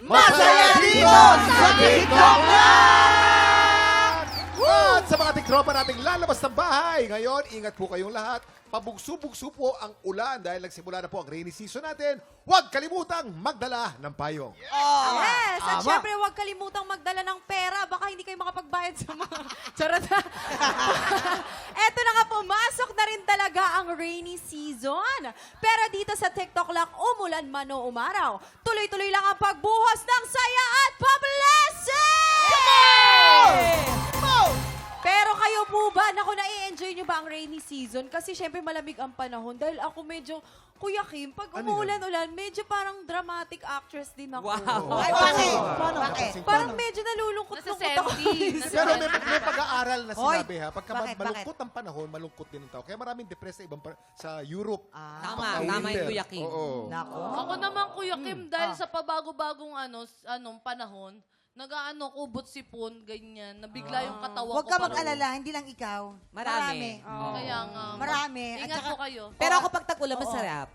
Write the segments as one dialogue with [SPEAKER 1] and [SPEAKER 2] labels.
[SPEAKER 1] Masaya dito sa TikTok lang!
[SPEAKER 2] At sa mga tiktropa nating lalabas ng bahay, ngayon, ingat po kayong lahat. Pabugso-bugso po ang ulan dahil nagsimula na po ang rainy season natin. Huwag kalimutang magdala ng payong.
[SPEAKER 3] Yes! At
[SPEAKER 1] Tama.
[SPEAKER 3] syempre, huwag kalimutang magdala ng pera. Baka hindi kayo makapagbayad sa mga... Charot na. Eto na nga, pumasok na rin talaga ang rainy season. Pero dito sa TikTok lang, umulan man o umaraw. Tuloy-tuloy lang ang pagbuhos ng saya at pa-blessing! Pero kayo po ba, naku, na-enjoy nyo ba ang rainy season? Kasi syempre malamig ang panahon. Dahil ako medyo, Kuya Kim, pag
[SPEAKER 2] Ano
[SPEAKER 3] umulan-ulan, medyo parang dramatic actress din ako.
[SPEAKER 1] Wow.
[SPEAKER 4] Ay, bakit?
[SPEAKER 1] Bakit?
[SPEAKER 3] Parang medyo nalulungkot-lungkot ako.
[SPEAKER 2] Pero may pag-aaral na
[SPEAKER 4] Hoy,
[SPEAKER 2] sinabi ha, pagka
[SPEAKER 4] bakit,
[SPEAKER 2] malungkot ang panahon, malungkot din ang tao. Kaya maraming depressed sa ibang sa Europe.
[SPEAKER 4] Tama,
[SPEAKER 2] Pagka
[SPEAKER 4] tama yung
[SPEAKER 2] winter.
[SPEAKER 4] Kuya Kim.
[SPEAKER 2] Oo.
[SPEAKER 4] Nako.
[SPEAKER 5] Ako naman, Kuya Kim, dahil sa pabagong panahon, kubot sipon, ganyan. Nabigla yung katawa
[SPEAKER 4] Huwag
[SPEAKER 5] ko.
[SPEAKER 4] ka
[SPEAKER 5] parang-
[SPEAKER 4] mag-alala, hindi lang ikaw.
[SPEAKER 6] Marami.
[SPEAKER 5] Kaya nga.
[SPEAKER 4] Marami. At
[SPEAKER 5] Ingat
[SPEAKER 4] saka-
[SPEAKER 5] po kayo.
[SPEAKER 6] Pero ako pag tag-ulan, masarap.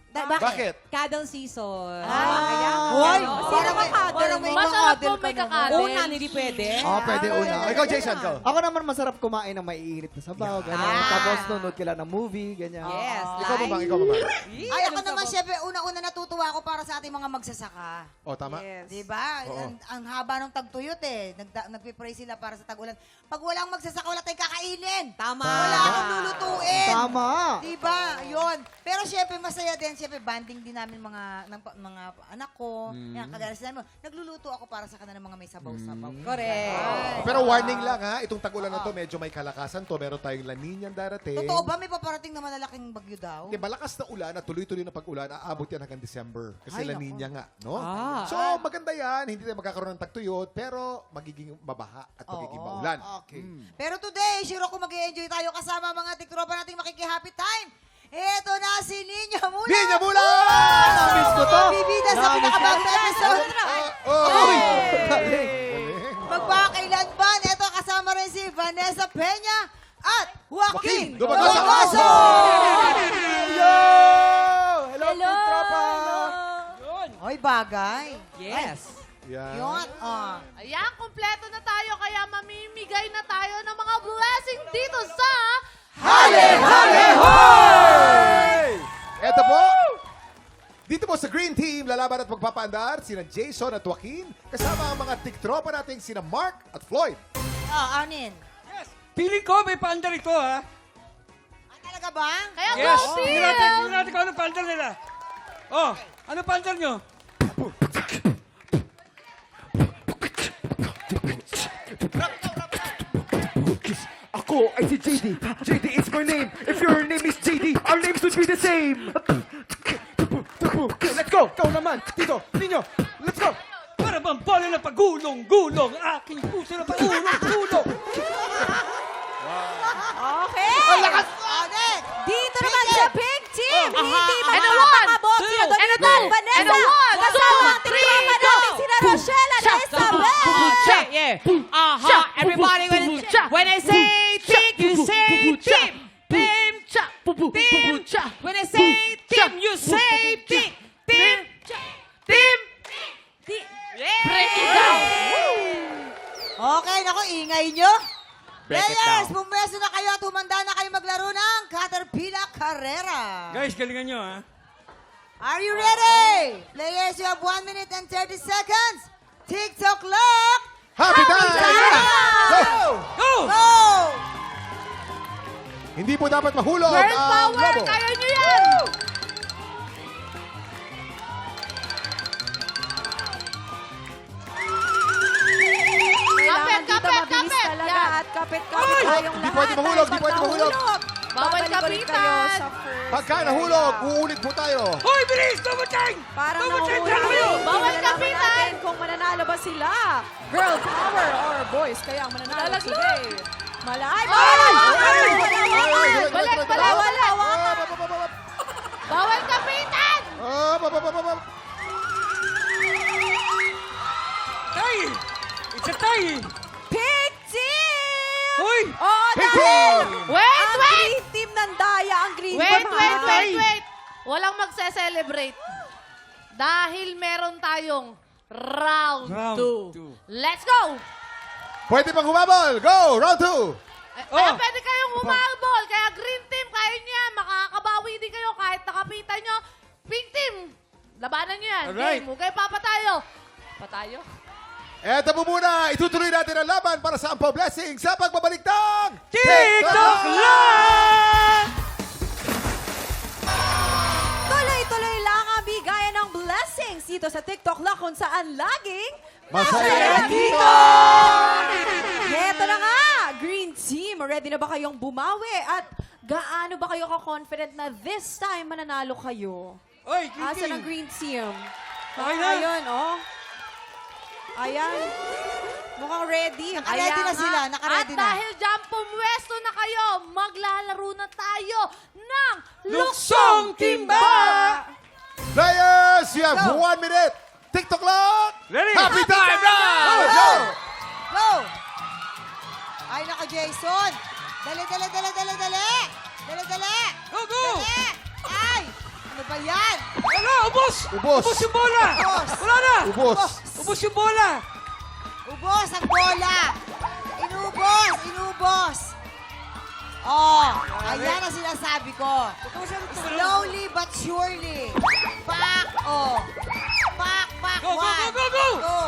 [SPEAKER 2] Bakit?
[SPEAKER 6] Kadang season.
[SPEAKER 4] Hoy,
[SPEAKER 3] Sino ba cuddle
[SPEAKER 4] parang may
[SPEAKER 3] mo?
[SPEAKER 5] Masarap
[SPEAKER 4] makadel
[SPEAKER 5] po may
[SPEAKER 4] ka naman.
[SPEAKER 5] kakadel.
[SPEAKER 6] Una, hindi pwede.
[SPEAKER 1] Pwede una.
[SPEAKER 2] Ikaw, Jason, go.
[SPEAKER 7] Ako naman masarap kumain ng maiinit na sabaw, ganyan. Tapos nunod ka lang ng movie, ganyan.
[SPEAKER 6] Yes.
[SPEAKER 2] Ikaw mamang, ikaw mamang.
[SPEAKER 4] Ay, ako naman, syempre, una-una natutuwa ako para sa ating mga magsasaka.
[SPEAKER 2] O, tama?
[SPEAKER 4] Di ba?
[SPEAKER 2] Oo.
[SPEAKER 4] Ang haba ng tagtuyot eh. Nagpipray sila para sa tag-ulan. Pag walang magsasaka, wala tayong kakainin.
[SPEAKER 6] Tama.
[SPEAKER 4] Wala akong lulutuin.
[SPEAKER 7] Tama!
[SPEAKER 4] Di ba? Yun. Pero syempre, masaya din. Syempre, banding din namin mga anak ko. Yan, kagaya sila mo. Nagluluto ako para sa kanila mga may sabaw-sabaw.
[SPEAKER 6] Correct.
[SPEAKER 2] Pero warning lang ha, itong tag-ulan na to, medyo may kalakasan to. Meron tayong La Niña darating.
[SPEAKER 4] Totoo ba? May paparating na malalaking bagyo daw?
[SPEAKER 2] Hindi, malakas na ulan at tuloy-tuloy na pag-ulan, aabot yan hanggang December. Kasi
[SPEAKER 4] Ay,
[SPEAKER 2] La
[SPEAKER 4] naku.
[SPEAKER 2] Niña nga, no?
[SPEAKER 6] Ah.
[SPEAKER 2] So, maganda yan. Hindi tayo magkakaroon ng tagtuyot, pero magiging mabaha at magiging
[SPEAKER 4] Oo.
[SPEAKER 2] maulan.
[SPEAKER 7] Okay.
[SPEAKER 4] Pero today, sure ako mag-enjoy tayo kasama mga tiktropa nating makiki-happy time. Eto na si Niña Mula.
[SPEAKER 2] Niña Mula!
[SPEAKER 7] Namiss ko to!
[SPEAKER 4] Bibida sa pinakabagong episode.
[SPEAKER 7] Uy! Galing!
[SPEAKER 2] Galing.
[SPEAKER 4] Magpakailanban. Eto kasama rin si Vanessa Peña at Joaquin
[SPEAKER 2] Joaquin Dumagoso.
[SPEAKER 4] Dumagoso.
[SPEAKER 7] Yo! Hello,
[SPEAKER 3] Hello!
[SPEAKER 7] tropa!
[SPEAKER 4] Oy, bagay.
[SPEAKER 6] Yes.
[SPEAKER 2] Yan.
[SPEAKER 4] Yun.
[SPEAKER 5] Ayan, kumpleto na tayo. Kaya mamimigay na tayo ng mga blessing dito sa...
[SPEAKER 2] Eto po. Dito po sa Green Team, lalaban at magpapaandar sina Jason at Joaquin, kasama ang mga tiktropa nating sina Mark at Floyd.
[SPEAKER 4] Anin.
[SPEAKER 8] Feeling ko may paandar ito, ha?
[SPEAKER 4] Talaga ba?
[SPEAKER 5] Kaya
[SPEAKER 8] Yes!
[SPEAKER 5] go,
[SPEAKER 8] Tingnan natin kung ano paandar nila. Oh, ano paandar nyo?
[SPEAKER 7] Ako ay si JD. JD is my name. If your name is JD, our names would be the same. Okay, let's go! Ikaw naman! Dito! Ninyo! Let's go!
[SPEAKER 8] Para bang bola na pagulong-gulong, aking puso na pagulong-gulong.
[SPEAKER 3] Okay!
[SPEAKER 4] Anin.
[SPEAKER 3] Dito naman sa Pink Team, hindi
[SPEAKER 5] And a one,
[SPEAKER 3] makakabot sila
[SPEAKER 5] two, and a
[SPEAKER 3] Donita,
[SPEAKER 5] two,
[SPEAKER 3] Vanessa,
[SPEAKER 5] and a one,
[SPEAKER 3] kasama
[SPEAKER 5] two,
[SPEAKER 3] ang
[SPEAKER 5] three,
[SPEAKER 3] tiktropa
[SPEAKER 5] go!
[SPEAKER 3] natin sina Rochelle at Isabel!
[SPEAKER 6] Yeah. Everybody, when I say tick, you say tip. Tim, chop. Tim, chop. When I say tim, you say tick. Tim, chop. Tim. Break it down.
[SPEAKER 4] Okay, naku, ingay nyo.
[SPEAKER 6] Break it
[SPEAKER 4] Players,
[SPEAKER 6] down.
[SPEAKER 4] pumeso na kayo at humanda na kayo maglaro ng Caterpillar Carrera.
[SPEAKER 8] Guys, galingan nyo, ha?
[SPEAKER 4] Are you ready? Players, you have 1 minute and 30 seconds. TikTok clock.
[SPEAKER 2] Happy time! Go!
[SPEAKER 8] Go!
[SPEAKER 4] Go!
[SPEAKER 2] Hindi po dapat mahulog
[SPEAKER 5] Girl
[SPEAKER 2] ang
[SPEAKER 5] power!
[SPEAKER 2] lobo.
[SPEAKER 5] Kaya nyo yan!
[SPEAKER 3] Kailangan dito
[SPEAKER 5] Kapit,
[SPEAKER 3] mabilis
[SPEAKER 5] kapit,
[SPEAKER 3] talaga
[SPEAKER 5] yan.
[SPEAKER 3] at kapit-kapit tayong
[SPEAKER 2] Di
[SPEAKER 3] lahat.
[SPEAKER 2] pwede mahulog, di
[SPEAKER 3] Dahil
[SPEAKER 2] pwede
[SPEAKER 3] pag
[SPEAKER 2] mahulog.
[SPEAKER 3] nahulog,
[SPEAKER 5] Bawal
[SPEAKER 3] babalik ulit
[SPEAKER 5] kapitan.
[SPEAKER 3] kayo sa first
[SPEAKER 2] Pagka
[SPEAKER 3] area.
[SPEAKER 2] nahulog, uulit po tayo.
[SPEAKER 8] Hoy, bilis! Dumating!
[SPEAKER 3] Parang
[SPEAKER 8] Dumating!
[SPEAKER 3] nahulog.
[SPEAKER 8] Kayo!
[SPEAKER 5] Bawal
[SPEAKER 3] Tingnan naman
[SPEAKER 5] kapitan.
[SPEAKER 3] natin kung mananalo ba sila. Girl power or boys. Kaya ang mananalo.
[SPEAKER 5] Lalaglag.
[SPEAKER 3] Sige. Malay!
[SPEAKER 5] Balik, balik. Bawal kapitan!
[SPEAKER 8] Tay! It's a tie!
[SPEAKER 3] Pink Team!
[SPEAKER 8] Hoy!
[SPEAKER 3] Oo,
[SPEAKER 2] Pink
[SPEAKER 3] dahil
[SPEAKER 2] Team!
[SPEAKER 5] Wait,
[SPEAKER 3] ang
[SPEAKER 5] wait!
[SPEAKER 3] Green Team ng Daya, ang Green
[SPEAKER 5] Wait,
[SPEAKER 3] Team.
[SPEAKER 5] wait,
[SPEAKER 3] ha?
[SPEAKER 5] wait, wait. Walang magse-celebrate. Dahil meron tayong Round
[SPEAKER 8] Round
[SPEAKER 5] 2.
[SPEAKER 8] two.
[SPEAKER 5] Let's go!
[SPEAKER 2] Pwede pang humabol. Go! Round 2.
[SPEAKER 5] Kaya pwede kayong humabol. Kaya green team, kaya nyo yan. Makakabawi din kayo kahit nakapitan nyo. Pink team, labanan nyo yan.
[SPEAKER 8] Alright.
[SPEAKER 5] Game, okay pa tayo. Patayo?
[SPEAKER 2] Eto po muna, itutuloy natin ang laban para sa Ampaw Blessing sa pagbabalik ng
[SPEAKER 8] TikTok lang!
[SPEAKER 3] Tuloy-tuloy lang ang bigayan ng blessings dito sa TikTok lang kung saan laging
[SPEAKER 2] Masaya
[SPEAKER 3] dito! Heto na nga, Green Team, ready na ba kayong bumawi? At gaano ba kayo ka-confident na this time mananalo kayo?
[SPEAKER 8] Oy,
[SPEAKER 3] Asan ang
[SPEAKER 8] Green
[SPEAKER 3] Green Team?
[SPEAKER 8] Okay na.
[SPEAKER 3] Ayun, oh. Ayan. Mukhang ready.
[SPEAKER 4] Naka-ready
[SPEAKER 3] Ayan
[SPEAKER 4] na sila,
[SPEAKER 3] nga.
[SPEAKER 4] naka-ready
[SPEAKER 5] At
[SPEAKER 4] na.
[SPEAKER 5] dahil dyan pumwesto na kayo, maglalaro na tayo ng
[SPEAKER 8] Luksong Timba!
[SPEAKER 2] Players, you have
[SPEAKER 4] Go.
[SPEAKER 2] 1 minute. TikTok lang!
[SPEAKER 8] Ready?
[SPEAKER 2] Happy time!
[SPEAKER 8] Go!
[SPEAKER 2] Go!
[SPEAKER 4] Go! Ay, naka Jason. Dali, dali, dali, dali, dali. Dali, dali.
[SPEAKER 8] Go, go!
[SPEAKER 4] Dali. Ay! Ano ba yan?
[SPEAKER 8] Wala, ubos!
[SPEAKER 2] Ubos.
[SPEAKER 8] Ubos yung bola!
[SPEAKER 4] Ubos.
[SPEAKER 8] Wala na!
[SPEAKER 2] Ubos.
[SPEAKER 8] Ubos yung bola!
[SPEAKER 4] Ubos ang bola. Inubos, inubos. Oh, ayan ang sinasabi ko. Slowly but surely. Pak, oh. Pak, pak,
[SPEAKER 8] Go, go,
[SPEAKER 4] one.
[SPEAKER 8] go, go, go!
[SPEAKER 4] Go.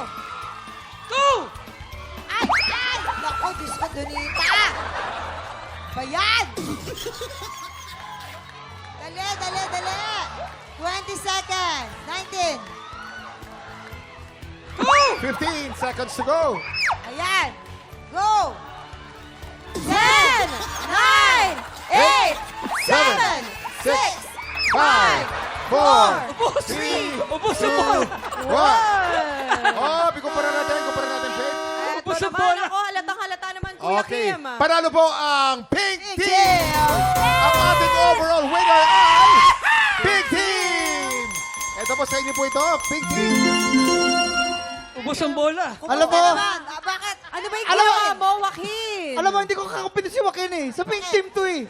[SPEAKER 8] Go!
[SPEAKER 4] Ay, ay! Naku, Diyos ko, Donita! Bayan! Dali, dali, dali! 20 seconds. 19.
[SPEAKER 8] Go!
[SPEAKER 2] 15 seconds to go.
[SPEAKER 4] Ayan. Go!
[SPEAKER 3] 10, 9, 8, 7,
[SPEAKER 2] 6, 5, 4,
[SPEAKER 8] Ubos!
[SPEAKER 2] 3,
[SPEAKER 8] Ubos yung bola!
[SPEAKER 2] 1. Oh, kumpara natin, Faith.
[SPEAKER 3] Eto
[SPEAKER 8] Ubus ang
[SPEAKER 3] naman
[SPEAKER 8] bola.
[SPEAKER 3] ako, halatang-halata naman, Kuya
[SPEAKER 2] Okay.
[SPEAKER 3] Kim.
[SPEAKER 2] Panalo po ang Pink
[SPEAKER 4] Pink
[SPEAKER 2] Team.
[SPEAKER 4] Team.
[SPEAKER 2] Ang ating overall winner ay Pink Team. Ito po sa inyo po ito, Pink Team.
[SPEAKER 8] Ubos ang bola!
[SPEAKER 1] Alam mo,
[SPEAKER 4] Naman. Bakit?
[SPEAKER 3] Ano ba yung
[SPEAKER 1] Alam mo-
[SPEAKER 3] ginawa mo, Joaquin?
[SPEAKER 1] alam mo, hindi ko kakapitin si Joaquin eh. Sa pink team to eh.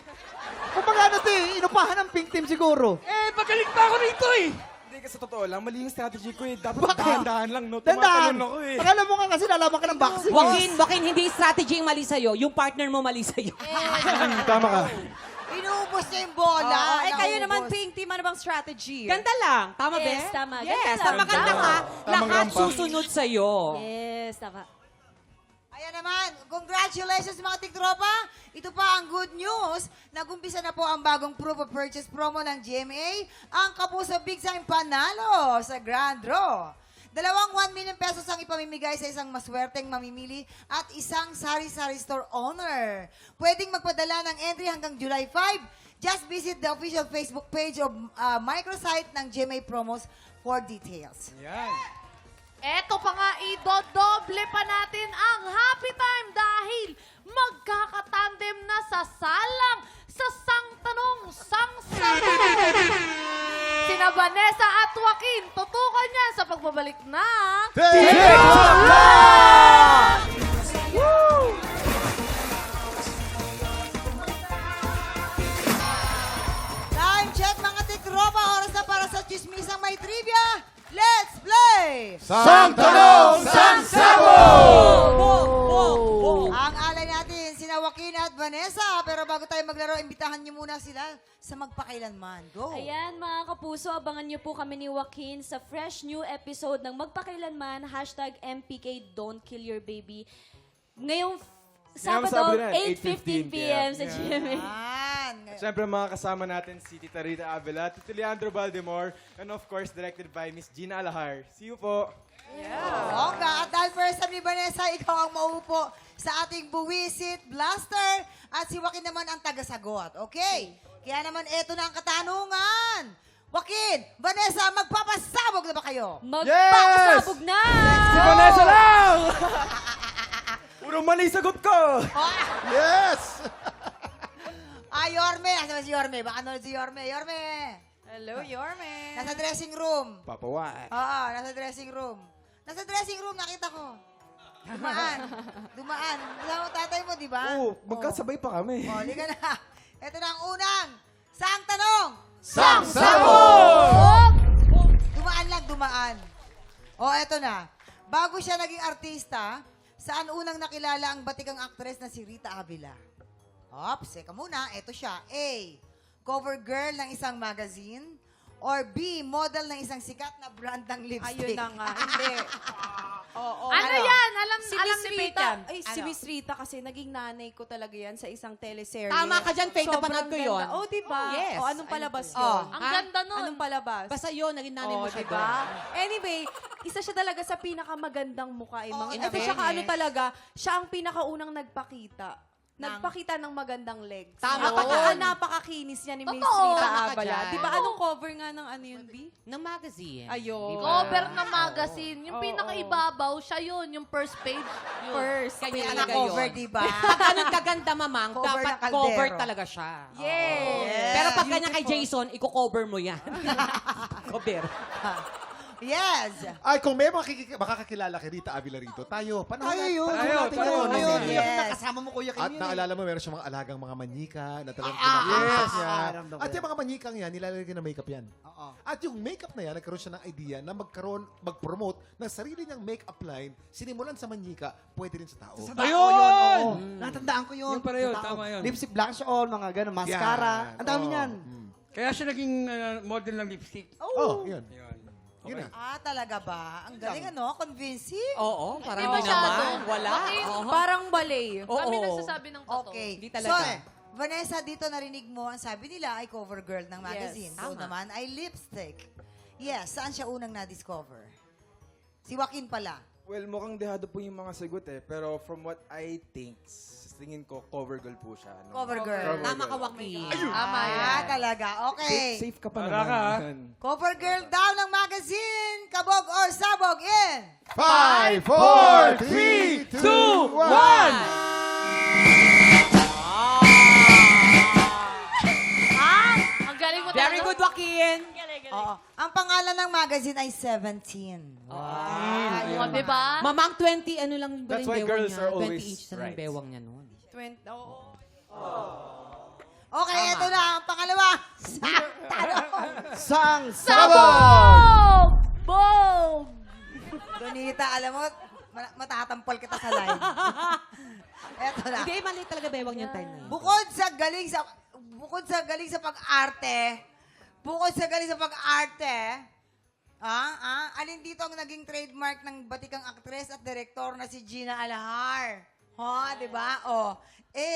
[SPEAKER 1] Kung ano to eh, inupahan ng pink team siguro.
[SPEAKER 8] Eh, magaling pa ako rito eh!
[SPEAKER 7] Hindi kasi sa totoo lang, mali yung strategy ko eh. Dapat
[SPEAKER 1] Bakit?
[SPEAKER 7] dahan-dahan lang, no?
[SPEAKER 1] Dandahan.
[SPEAKER 7] Tumatalon ako eh.
[SPEAKER 1] Akala mo nga kasi lalaban ka ng boxing.
[SPEAKER 6] Joaquin, hindi strategy yung mali sa'yo. Yung partner mo mali sa'yo.
[SPEAKER 7] Tama ka.
[SPEAKER 4] Inuubos niya yung bola.
[SPEAKER 3] Oo, eh, kayo naman,
[SPEAKER 4] Naubos.
[SPEAKER 3] Pink Team, ano bang strategy?
[SPEAKER 6] Ganda lang. Tama,
[SPEAKER 3] Yes,
[SPEAKER 6] Be?
[SPEAKER 3] tama.
[SPEAKER 6] Yes,
[SPEAKER 3] Ganda lang.
[SPEAKER 6] tama ganda ka.
[SPEAKER 7] Tamang
[SPEAKER 6] Lahat
[SPEAKER 7] rampa.
[SPEAKER 6] susunod sa'yo.
[SPEAKER 3] Yes, tama.
[SPEAKER 4] Ayan naman, congratulations mga tiktropa. Ito pa ang good news. Nagumpisa na po ang bagong proof of purchase promo ng GMA. Ang Kapuso Big Time Panalo sa Grand Draw. 1 million pesos ang ipamimigay sa isang maswerteng mamimili at isang sari-sari store owner. Pwedeng magpadala ng entry hanggang July 5. Just visit the official Facebook page of microsite ng GMA Promos for details.
[SPEAKER 7] Yan.
[SPEAKER 5] Eto pa nga, idodoble pa natin ang happy time dahil magkakatandem na sa salang sa sang tanong, sang sagot. Sina Vanessa at Joaquin, tutukan niya sa pagbabalik ng
[SPEAKER 2] TikTok lang!
[SPEAKER 4] Time check mga tiktropa. Oras na para sa chismisang may trivia. Let's play!
[SPEAKER 2] Sang tanong, sang sabog!
[SPEAKER 4] Ang alay natin, sina Joaquin at Vanessa. Pero bago tayo maglaro, imbitahan niyo muna sila sa Magpakailanman. Go!
[SPEAKER 9] Ayan mga kapuso, abangan niyo po kami ni Joaquin sa fresh new episode ng Magpakailanman, #MPK Don't Kill Your Baby. Ngayong
[SPEAKER 7] Sabado
[SPEAKER 9] Sabado,
[SPEAKER 7] na,
[SPEAKER 9] 8:15 p.m. sa GMA.
[SPEAKER 4] Yan.
[SPEAKER 7] Siyempre mga kasama natin si Tita Rita Avila, Tito Leandro Valdemor, and of course directed by Miss Gina Alahar. See you po!
[SPEAKER 4] Bongga. At dahil first time ni Vanessa, ikaw ang mauupo sa ating Buwisit Blaster at si Joaquin naman ang tagasagot. Okay? Kaya naman eto na ang katanungan. Joaquin, Vanessa, magpapasabog na ba kayo?
[SPEAKER 9] Magpapasabog na!
[SPEAKER 7] Si Vanessa lang! Puro mali sagot ko!
[SPEAKER 2] Yes!
[SPEAKER 4] Yorme. Nasaan ba si Yorme? Baka nanonood si Yorme. Yorme!
[SPEAKER 3] Hello, Yorme.
[SPEAKER 4] Nasa dressing room.
[SPEAKER 7] Papawa.
[SPEAKER 4] Oo, nasa dressing room. Nasa dressing room, nakita ko. Dumaan. Dumaan. Kasama mo tatay mo, di ba?
[SPEAKER 7] Oo, magkasabay pa kami.
[SPEAKER 4] Liga na. Ito na ang unang. Saang tanong?
[SPEAKER 2] Sang sabog!
[SPEAKER 4] Dumaan lang, dumaan. O, eto na. Bago siya naging artista, saan unang nakilala ang batikang aktres na si Rita Avila? Ops, seka muna. Eto siya. A, cover girl ng isang magazine. Or B, model ng isang sikat na brand ng lipstick.
[SPEAKER 3] Ayun na nga. Hindi. Oo.
[SPEAKER 5] Ano yan?
[SPEAKER 3] Si
[SPEAKER 5] alam
[SPEAKER 3] Miss
[SPEAKER 5] ni Faith
[SPEAKER 3] Rita,
[SPEAKER 5] yan.
[SPEAKER 3] ay, si Miss Rita kasi naging nanay ko talaga yan sa isang teleserye.
[SPEAKER 6] Tama ka dyan, Faith,
[SPEAKER 3] Sobrang
[SPEAKER 6] napanood ko yun.
[SPEAKER 3] ganda. Oh, diba?
[SPEAKER 6] Yes.
[SPEAKER 3] O, anong palabas
[SPEAKER 6] Ayun
[SPEAKER 3] yun?
[SPEAKER 5] Ang ganda nun.
[SPEAKER 3] Anong palabas?
[SPEAKER 6] Basta yun, naging nanay mo
[SPEAKER 3] Oh,
[SPEAKER 6] siya
[SPEAKER 3] diba?
[SPEAKER 6] doon.
[SPEAKER 3] Anyway, isa siya talaga sa pinakamagandang mukha.
[SPEAKER 4] Oh, in
[SPEAKER 3] Ito siya
[SPEAKER 4] fairness.
[SPEAKER 3] talaga, siya ang pinakaunang nagpakita. Nagpakita ng magandang legs.
[SPEAKER 6] Tama
[SPEAKER 3] Napaka-
[SPEAKER 6] yun.
[SPEAKER 3] napakakinis niya ni Miss
[SPEAKER 5] Totoo.
[SPEAKER 3] Rita
[SPEAKER 6] Tama ka
[SPEAKER 3] Abala.
[SPEAKER 6] dyan.
[SPEAKER 3] Di ba anong cover nga ng ano yun, B?
[SPEAKER 6] Ng magazine.
[SPEAKER 3] Ayun.
[SPEAKER 6] Diba?
[SPEAKER 5] Cover ng magazine. Yung
[SPEAKER 3] Oo.
[SPEAKER 5] pinakaibabaw, siya yun. Yung first page. Yun.
[SPEAKER 3] First.
[SPEAKER 6] Kanya
[SPEAKER 4] Na
[SPEAKER 6] talaga
[SPEAKER 4] cover,
[SPEAKER 6] yun.
[SPEAKER 4] diba?
[SPEAKER 6] Pag ganun kaganda, mamang,
[SPEAKER 4] Cover
[SPEAKER 6] dapat
[SPEAKER 4] ng kaldero.
[SPEAKER 6] cover talaga siya.
[SPEAKER 3] Yes.
[SPEAKER 6] Pero pag kanya kay Jason, i-cover mo yan. Cover.
[SPEAKER 4] Yes.
[SPEAKER 2] Ay, kung may makakakilala kay Rita Avila rito, tayo, panahon
[SPEAKER 1] Tayo
[SPEAKER 2] natin.
[SPEAKER 1] yun.
[SPEAKER 2] Panahon
[SPEAKER 8] Tayo,
[SPEAKER 2] natin
[SPEAKER 8] tayo.
[SPEAKER 2] yun.
[SPEAKER 1] Ayun,
[SPEAKER 4] Yes.
[SPEAKER 1] nakasama mo Kuya Kim
[SPEAKER 2] At
[SPEAKER 1] yun.
[SPEAKER 2] naalala mo, meron siyang mga alagang mga manyika na talagang
[SPEAKER 1] yes.
[SPEAKER 2] pinakasas niya.
[SPEAKER 1] Alam ko
[SPEAKER 2] At
[SPEAKER 1] yan.
[SPEAKER 2] yung mga manyikang yan, nilalagay ng makeup yan.
[SPEAKER 1] Oo.
[SPEAKER 2] At yung makeup na yan, nagkaroon siya ng idea na mag-promote ng sarili niyang makeup line, sinimulan sa manyika, pwede rin sa tao.
[SPEAKER 1] Sa tao
[SPEAKER 8] Ayun!
[SPEAKER 1] yun, oo. Natandaan ko yun.
[SPEAKER 8] Yun pala yun,
[SPEAKER 1] Sa tao.
[SPEAKER 8] tama yun.
[SPEAKER 1] Lipstick blush on, mga gano'n, mascara. Ang dami
[SPEAKER 2] Oo.
[SPEAKER 1] niyan.
[SPEAKER 8] Kaya siya naging model ng lipstick.
[SPEAKER 2] Oh, yun.
[SPEAKER 8] Yun.
[SPEAKER 2] Yun na.
[SPEAKER 4] Talaga ba? Ang galing, ano? Convincing.
[SPEAKER 6] Oo, parang
[SPEAKER 5] Hindi
[SPEAKER 6] hindi
[SPEAKER 5] masyado.
[SPEAKER 6] naman. Wala.
[SPEAKER 5] Okay.
[SPEAKER 6] Oo.
[SPEAKER 3] Parang ballet.
[SPEAKER 6] Oo.
[SPEAKER 5] Kami nagsasabi ng totoo.
[SPEAKER 4] Okay.
[SPEAKER 6] Hindi talaga.
[SPEAKER 4] So, Vanessa, dito narinig mo, ang sabi nila ay cover girl ng magazine. So
[SPEAKER 6] tama.
[SPEAKER 4] naman ay lipstick. Yes, saan siya unang na-discover? Si Joaquin pala.
[SPEAKER 7] Well, mukhang dehado po yung mga sagot eh. Pero from what I think, tingin ko cover girl po siya. No?
[SPEAKER 4] Cover girl.
[SPEAKER 6] Tama ka, Joaquin.
[SPEAKER 5] Tama yan.
[SPEAKER 4] Talaga. Okay.
[SPEAKER 7] Safe ka pa
[SPEAKER 8] Para ka, ha?
[SPEAKER 7] naman.
[SPEAKER 4] Cover girl daw ng magazine. Kabog or sabog in.
[SPEAKER 2] 5, 4, 3, 2, 1!
[SPEAKER 5] Ang galing mo
[SPEAKER 6] Very
[SPEAKER 5] talaga.
[SPEAKER 6] good, Joaquin.
[SPEAKER 4] Oo. Ang pangalan ng magazine ay 17.
[SPEAKER 5] O, diba?
[SPEAKER 6] Mamang 20, ano lang ba
[SPEAKER 7] That's
[SPEAKER 6] yung
[SPEAKER 7] why
[SPEAKER 6] bewang
[SPEAKER 7] girls
[SPEAKER 6] niya?
[SPEAKER 7] are
[SPEAKER 6] 20
[SPEAKER 7] always
[SPEAKER 6] inches na
[SPEAKER 7] right.
[SPEAKER 6] yung bewang niya noon.
[SPEAKER 3] 20, oo.
[SPEAKER 4] Okay, ito na ang pangalawa.
[SPEAKER 1] Sang
[SPEAKER 5] Sabog! Bog!
[SPEAKER 4] Donita, alam mo, matatampal kita sa live. Eto na.
[SPEAKER 6] Hindi, mali talaga bewang niya time na yun.
[SPEAKER 4] Bukod sa galing sa pag-arte, alin dito ang naging trademark ng batikang aktres at direktor na si Gina Alahar? Di ba? A,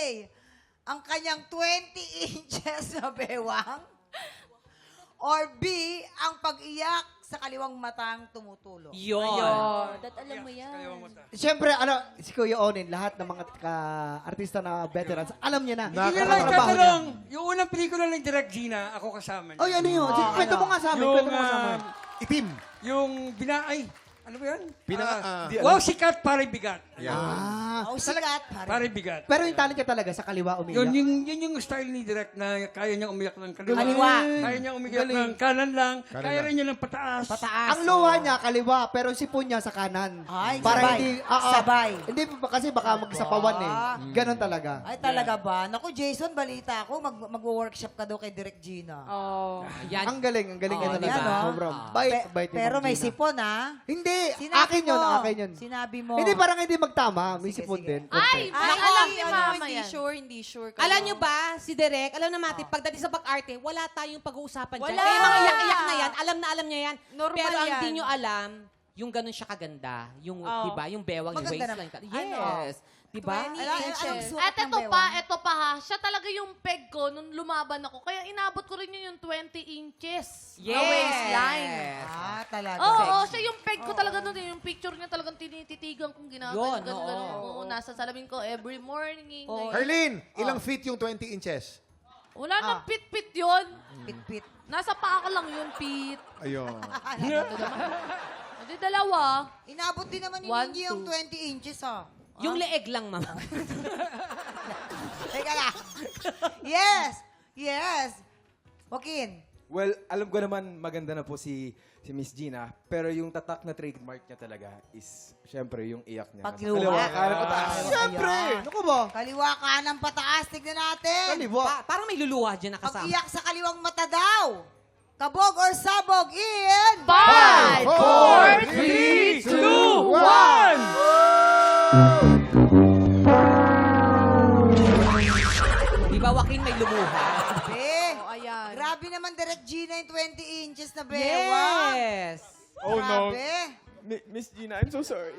[SPEAKER 4] ang kanyang 20 inches na bewang. Or B, ang pag-iyak sa kaliwang matang tumutulong.
[SPEAKER 6] Yun.
[SPEAKER 9] That alam mo yan.
[SPEAKER 1] Siyempre, si Kuya Onin, lahat ng mga artista na veterans, alam niya na.
[SPEAKER 8] Hindi nga lang
[SPEAKER 1] Nakatrabaho niya.
[SPEAKER 8] tatanong, yung unang pelikula ng Direct Gina, ako kasama niya.
[SPEAKER 1] Oy, ano yun? Sige, kwento mo nga sa amin.
[SPEAKER 8] Yung,
[SPEAKER 1] Kwento mo nga sa amin.
[SPEAKER 2] Itim.
[SPEAKER 8] yung ano ba yan?
[SPEAKER 2] Di
[SPEAKER 8] Wow, sikat, pare bigat.
[SPEAKER 2] Yan.
[SPEAKER 4] Sikat.
[SPEAKER 8] Pare bigat.
[SPEAKER 1] Pero yung talent niya talaga sa kaliwa umiiyak.
[SPEAKER 8] Yun yung style ni Direct na kaya niya umiyak ng kaliwa.
[SPEAKER 4] Kaliwa.
[SPEAKER 8] Kaya niya umiyak ng kanan lang. Kaya rin niya ng pataas.
[SPEAKER 1] Ang luha niya, kaliwa, pero yung sipon niya sa kanan.
[SPEAKER 4] Ay,
[SPEAKER 1] Para
[SPEAKER 4] sabay.
[SPEAKER 1] hindi,
[SPEAKER 4] Sabay.
[SPEAKER 1] Hindi, kasi baka magsapawan eh. Ganon talaga.
[SPEAKER 4] Ay, talaga ba? Naku, Jason, balita ako, mag-workship ka daw kay Direk Gina.
[SPEAKER 3] Oh.
[SPEAKER 6] Yan.
[SPEAKER 1] Ang galing niya talaga.
[SPEAKER 4] yan, no?
[SPEAKER 1] Sobrang bait ni
[SPEAKER 4] Pero
[SPEAKER 1] Ma'am
[SPEAKER 4] may
[SPEAKER 1] Gina.
[SPEAKER 4] sipon, ha?
[SPEAKER 1] Hindi,
[SPEAKER 4] Sinabi
[SPEAKER 1] akin yun,
[SPEAKER 4] mo.
[SPEAKER 1] akin yun.
[SPEAKER 4] Sinabi mo.
[SPEAKER 1] Hindi, parang hindi magtama. May
[SPEAKER 4] Sige,
[SPEAKER 1] sipon
[SPEAKER 4] sige.
[SPEAKER 1] din.
[SPEAKER 5] Ay,
[SPEAKER 1] konti.
[SPEAKER 5] may alam ni Mama
[SPEAKER 3] hindi
[SPEAKER 5] yan.
[SPEAKER 3] hindi sure. kayo.
[SPEAKER 6] Alam nyo ba, si Derek, alam na natin, pagdating sa pag-arte, wala tayong pag-uusapan dyan.
[SPEAKER 3] Wala.
[SPEAKER 6] Kaya mga iyak-iyak na yan, alam niya yan.
[SPEAKER 3] Normal
[SPEAKER 6] Pero ang
[SPEAKER 3] yan.
[SPEAKER 6] di nyo alam, yung ganun siya kaganda. Yung, di ba, yung bewang, yung
[SPEAKER 4] Maganda
[SPEAKER 6] waistline.
[SPEAKER 4] naman.
[SPEAKER 6] Yes. Di ba?
[SPEAKER 3] 20
[SPEAKER 4] Anong
[SPEAKER 3] inches.
[SPEAKER 4] suot
[SPEAKER 5] At
[SPEAKER 4] ng
[SPEAKER 5] ito
[SPEAKER 4] bewang?
[SPEAKER 5] ito pa ha. Siya talaga yung peg ko nung lumaban ako. Kaya inabot ko rin yun yung 20 inches.
[SPEAKER 6] Yes.
[SPEAKER 5] Na waistline.
[SPEAKER 4] Talaga.
[SPEAKER 5] Oo, siya yung peg ko talaga nun. Yung picture niya talagang tinititigan kong ginagawa.
[SPEAKER 6] Yun,
[SPEAKER 5] Ganun.
[SPEAKER 6] oo.
[SPEAKER 5] Oo, nasa salamin ko every morning.
[SPEAKER 6] Oo.
[SPEAKER 2] Carlene, ilang feet yung 20 inches?
[SPEAKER 5] Wala nang pit-pit yun.
[SPEAKER 4] Pit-pit.
[SPEAKER 5] Nasa paa ko lang yun, Pit.
[SPEAKER 2] Ayun.
[SPEAKER 5] Hindi, dalawa.
[SPEAKER 4] Inabot din naman ni
[SPEAKER 5] 1,
[SPEAKER 4] Ninji yung 20 inches, ha?
[SPEAKER 6] Yung leeg lang, mama.
[SPEAKER 4] Teka lang. Yes. Joaquin.
[SPEAKER 7] Well, alam ko naman maganda na po si Miss Gina, pero yung tatak na trademark niya talaga is, syempre, yung iyak niya.
[SPEAKER 4] Pagluha.
[SPEAKER 7] Kaliwa, kanan, pataas.
[SPEAKER 1] Siyempre! Ano ba?
[SPEAKER 4] Kaliwa kanan pataas. Tignan natin.
[SPEAKER 1] Kaliwa.
[SPEAKER 6] Parang may luluha dyan nakasama.
[SPEAKER 4] Pag-iyak sa kaliwang mata daw. Kabog or sabog in...
[SPEAKER 5] 5, 4,
[SPEAKER 2] 3, 2, 1!
[SPEAKER 6] Di ba, Joaquin, may lumuha?
[SPEAKER 4] Be,
[SPEAKER 3] Ayan.
[SPEAKER 4] grabe naman Direct Gina yung 20 inches na bewa.
[SPEAKER 6] Yes!
[SPEAKER 7] Oh no.
[SPEAKER 4] Grabe.
[SPEAKER 7] Miss Gina, I'm so sorry.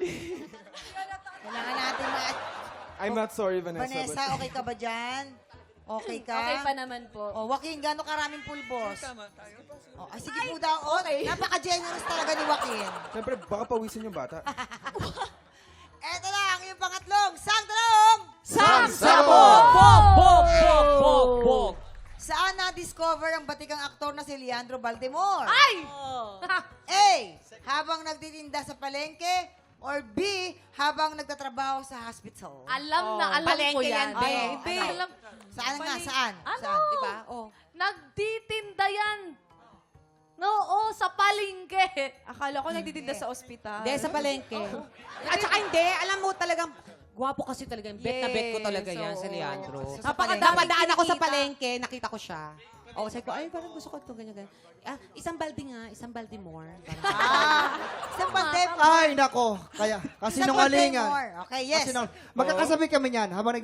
[SPEAKER 4] Kailangan natin
[SPEAKER 7] I'm not sorry, Vanessa.
[SPEAKER 4] Vanessa, okay ka ba dyan? Okay ka?
[SPEAKER 9] Okay pa naman po.
[SPEAKER 4] Oh, Joaquin, gaano karaming pulbos? Oh, ay, sige po daw. Oh, napaka-generous talaga ni Joaquin.
[SPEAKER 7] Siyempre, baka pawisin yung bata.
[SPEAKER 4] Eto lang, yung pangatlong, sang talong!
[SPEAKER 6] Bog! Bog! Bog! Bog! Bog!
[SPEAKER 4] Saan na-discover ang batikang aktor na si Leandro Baltimore?
[SPEAKER 5] Ay!
[SPEAKER 4] A. Habang nagtitinda sa palengke. Or B. Habang nagtatrabaho sa hospital.
[SPEAKER 5] Alam na, alam ko
[SPEAKER 6] palengke
[SPEAKER 5] yan.
[SPEAKER 6] yan, be.
[SPEAKER 5] Ay,
[SPEAKER 4] Ano?
[SPEAKER 5] alam.
[SPEAKER 4] Saan nga? Saan?
[SPEAKER 5] Ano?
[SPEAKER 4] Saan?
[SPEAKER 6] Diba? Oh.
[SPEAKER 5] Nagtitinda yan. Oo, sa palengke.
[SPEAKER 3] Akala ko nagtitinda sa ospital.
[SPEAKER 6] Hindi, sa palengke. At saka hindi, alam mo talagang, gwapo kasi talaga. Bet na bet ko talaga yan si Leandro. Napadaan ako sa palengke, nakita ko siya. Oh, sabi ko, ay, parang gusto ko ito, ganyan. Ah, isang balde nga, isang balde more.
[SPEAKER 4] Isang pantay
[SPEAKER 1] Ay, nako. Kaya, kasi nungalingan.
[SPEAKER 4] Okay, yes.
[SPEAKER 1] Kasi magkakasabi kami niyan habang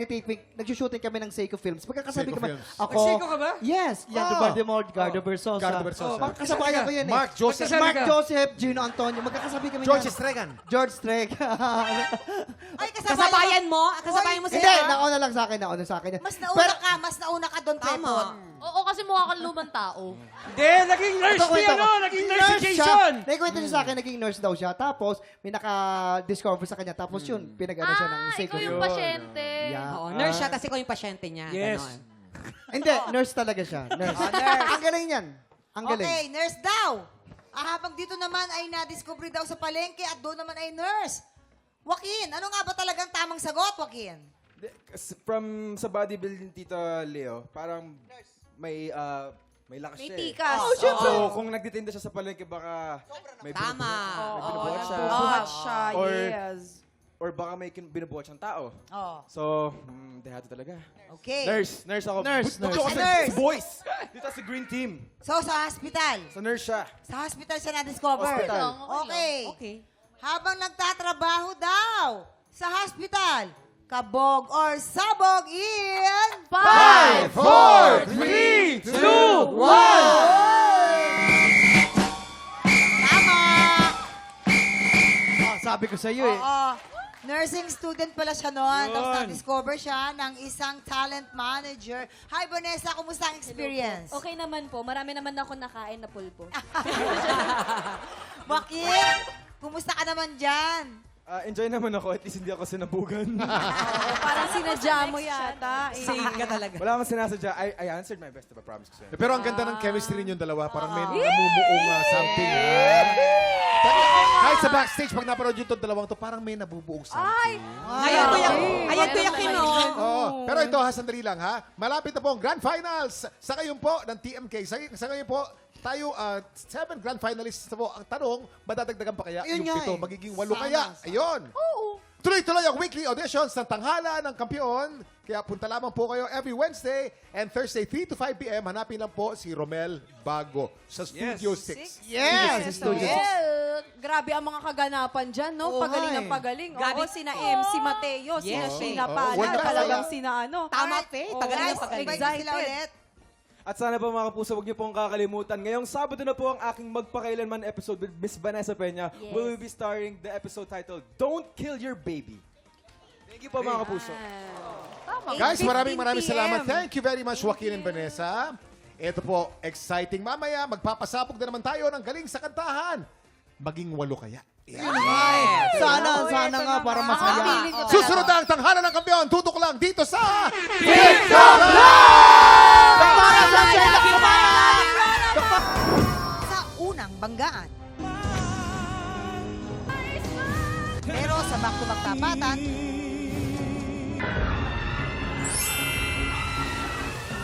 [SPEAKER 1] nag-shooting kami ng Seiko Films. Magkakasabi
[SPEAKER 2] Seiko
[SPEAKER 1] kami.
[SPEAKER 2] Films.
[SPEAKER 1] Ako.
[SPEAKER 8] Seiko ka ba?
[SPEAKER 1] Yes. Leandro Baltimore, Gardo Versosa.
[SPEAKER 2] Gardo Versosa.
[SPEAKER 1] Magkasabay ako yan eh.
[SPEAKER 2] Mark Joseph.
[SPEAKER 1] Mark Joseph, Gino Antonio. Magkakasabi kami
[SPEAKER 2] George
[SPEAKER 1] niyan.
[SPEAKER 2] Stregan.
[SPEAKER 1] George Streck.
[SPEAKER 4] Ay,
[SPEAKER 6] Kasabayan mo? Kasabayan mo
[SPEAKER 1] Hindi,
[SPEAKER 6] sila?
[SPEAKER 1] nauna lang sa akin. Nauna sa akin.
[SPEAKER 4] Mas nauna ka doon, Pepon.
[SPEAKER 5] Oo, kasi mukha kang lumang tao.
[SPEAKER 8] Hindi, naging nurse si naging nurse si Jason.
[SPEAKER 1] Naikwento niya sa akin, naging nurse daw siya. Tapos, may naka-discover sa kanya. Tapos yun, pinag-ano siya ng Seiko
[SPEAKER 5] ikaw yung
[SPEAKER 1] Films.
[SPEAKER 5] pasyente.
[SPEAKER 1] Yeah.
[SPEAKER 6] Oo, nurse siya, kasi ko yung pasyente niya.
[SPEAKER 8] Yes.
[SPEAKER 6] Ganon.
[SPEAKER 1] Hindi, nurse talaga siya. Nurse. Ang galing yan. Ang galing.
[SPEAKER 4] Okay, nurse daw. Habang dito naman ay na-discover daw sa palengke at doon naman ay nurse. Joaquin, ano nga ba talagang tamang sagot, Joaquin?
[SPEAKER 7] From sa bodybuilding Tita Leo, parang may lakas
[SPEAKER 3] May
[SPEAKER 7] siya eh.
[SPEAKER 3] tikas.
[SPEAKER 7] So, kung nagtitinda siya sa palengke, baka may
[SPEAKER 6] Tama.
[SPEAKER 7] may binubuhat siya.
[SPEAKER 3] Buhat siya,
[SPEAKER 7] Or-
[SPEAKER 3] yes.
[SPEAKER 7] Or baka may binubuhat siyang tao.
[SPEAKER 4] Oh,
[SPEAKER 7] So, dehado talaga.
[SPEAKER 4] okay.
[SPEAKER 7] Nurse ako.
[SPEAKER 1] Nurse,
[SPEAKER 7] Dito
[SPEAKER 1] nurse.
[SPEAKER 7] kasi,
[SPEAKER 4] Nurse.
[SPEAKER 7] si Boys. Dito sa Green Team.
[SPEAKER 4] So, sa hospital.
[SPEAKER 7] Sa nurse siya.
[SPEAKER 4] Sa hospital siya na-discover.
[SPEAKER 7] Hospital.
[SPEAKER 4] Okay.
[SPEAKER 6] Okay.
[SPEAKER 4] Habang nagtatrabaho daw sa hospital, kabog or sabog in...
[SPEAKER 5] 5,
[SPEAKER 2] 4, 3, 2, 1!
[SPEAKER 4] Tama!
[SPEAKER 1] Sabi ko sa iyo eh.
[SPEAKER 4] Oo. Nursing student pala siya noon. Tapos na-discover siya ng isang talent manager. Hi, Vanessa. Kumusta ang experience?
[SPEAKER 9] Okay naman po. Marami naman ako nakain na pulbo.
[SPEAKER 4] Joaquin, kumusta ka naman dyan?
[SPEAKER 7] Enjoy naman ako. At least hindi ako sinabugan.
[SPEAKER 3] Parang sinadya mo yata.
[SPEAKER 6] Sing ka talaga.
[SPEAKER 7] Wala akong sinasadya. I answered my best, diba? Promise ko sa'yo.
[SPEAKER 2] Pero ang ganda ng chemistry ninyong dalawa. Parang may namumuong something. Kahit sa backstage, pag napanood yung dalawang to, parang may nabubuong something.
[SPEAKER 6] Ayan ko yung kino.
[SPEAKER 2] Oo. Pero ito, sandali lang ha. Malapit na po ang Grand Finals. Sa ngayon po ng TMK. Sa ngayon po, tayo, 7 Grand Finalists na po. Ang tanong, madadagdagan pa kaya
[SPEAKER 1] Yun
[SPEAKER 2] yung
[SPEAKER 1] nga
[SPEAKER 2] 7?
[SPEAKER 1] eh.
[SPEAKER 2] Magiging 8
[SPEAKER 1] Sana,
[SPEAKER 2] kaya? Ayun. Tuloy-tuloy ang weekly auditions ng Tanghala ng Kampiyon. Kaya punta lamang po kayo every Wednesday and Thursday, 3 to 5 p.m. Hanapin lang po si Romel Bago sa Studio 6.
[SPEAKER 1] Yes! Studio six.
[SPEAKER 3] Well, grabe ang mga kaganapan dyan, no?
[SPEAKER 1] Oo
[SPEAKER 3] Pagaling
[SPEAKER 1] nga
[SPEAKER 3] ng
[SPEAKER 1] eh.
[SPEAKER 3] pagaling. Oo,
[SPEAKER 6] Gabi-
[SPEAKER 3] sina MC Mateo, sina
[SPEAKER 6] Yes,
[SPEAKER 3] Sheila
[SPEAKER 2] Oo.
[SPEAKER 3] Pala,
[SPEAKER 2] Wala
[SPEAKER 3] talagang
[SPEAKER 2] kaya.
[SPEAKER 3] sina ano.
[SPEAKER 6] Tama, Faye. Pagaling
[SPEAKER 4] Guys,
[SPEAKER 6] ng pagaling.
[SPEAKER 4] invite niyo sila
[SPEAKER 3] Excited.
[SPEAKER 4] ulit.
[SPEAKER 7] At sana po mga kapuso, huwag niyo pong kakalimutan. Ngayong Sabado na po ang aking magpakailanman episode with Miss Vanessa Peña.
[SPEAKER 9] Yes.
[SPEAKER 7] We will be starring the episode titled, Don't Kill Your Baby. Thank you po mga kapuso.
[SPEAKER 2] Guys,
[SPEAKER 3] 8:15
[SPEAKER 2] maraming salamat.
[SPEAKER 3] PM.
[SPEAKER 2] Thank you very much, Joaquin and Vanessa. Ito po, exciting. Mamaya, magpapasabog na naman tayo ng galing sa kantahan. Maging 8 kaya.
[SPEAKER 1] Sana nga para masaya.
[SPEAKER 3] Feeling ko
[SPEAKER 2] Susunod na ang Tanghala ng Kampiyon. Tutok lang dito sa...
[SPEAKER 4] Sa unang banggaan. Pero sa back-to-back tapatan,